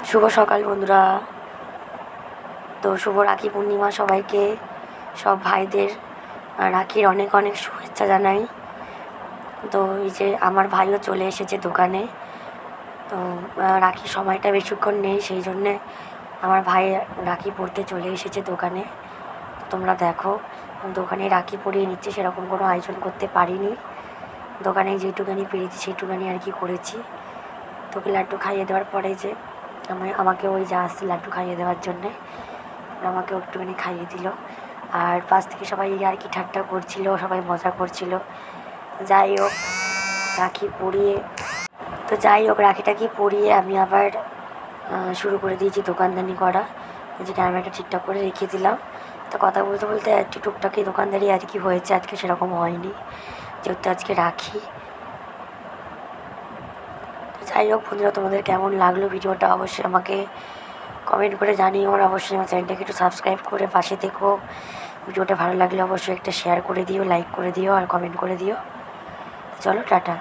শুভ সকাল বন্ধুরা। তো শুভ রাখি পূর্ণিমা সবাইকে, সব ভাইদের রাখির অনেক অনেক শুভেচ্ছা জানাই। তো এই যে আমার ভাইও চলে এসেছে দোকানে। তো রাখির সময়টা বেশিক্ষণ নেই, সেই জন্যে আমার ভাই রাখি পরতে চলে এসেছে দোকানে। তোমরা দেখো, দোকানে রাখি পরিয়ে নিচ্ছে, সেরকম কোনো আয়োজন করতে পারিনি। দোকানে যেটুকানি পেরেছি সেইটুকানি আর কি করেছি। তোকে লাড্ডু খাইয়ে দেওয়ার পরে যে আমাকে ওই যা আসছে লাড্ডু খাইয়ে দেওয়ার জন্যে, আমাকেও একটুখানি খাইয়ে দিল। আর পাশ থেকে সবাই আর কি ঠাট্টা করছিল, সবাই মজা করছিল। যাই হোক, রাখি পরিয়ে রাখিটাকে পরিয়ে আমি আবার শুরু করে দিয়েছি দোকানদানি করা। যে ক্যামেরাটা ঠিকঠাক করে রেখে দিলাম। তো কথা বলতে বলতে একটু টুকটাকি দোকানদারি আর কি হয়েছে, আজকে সেরকম হয়নি যেহেতু আজকে রাখি। যাই হোক বন্ধুরা, তোমাদের কেমন লাগলো ভিডিওটা অবশ্যই আমাকে কমেন্ট করে জানিও। আর অবশ্যই আমার চ্যানেলটাকে একটু সাবস্ক্রাইব করে পাশে থেকো। ভিডিওটা ভালো লাগলে অবশ্যই একটা শেয়ার করে দিও, লাইক করে দিও আর কমেন্ট করে দিও। চলো টাটা।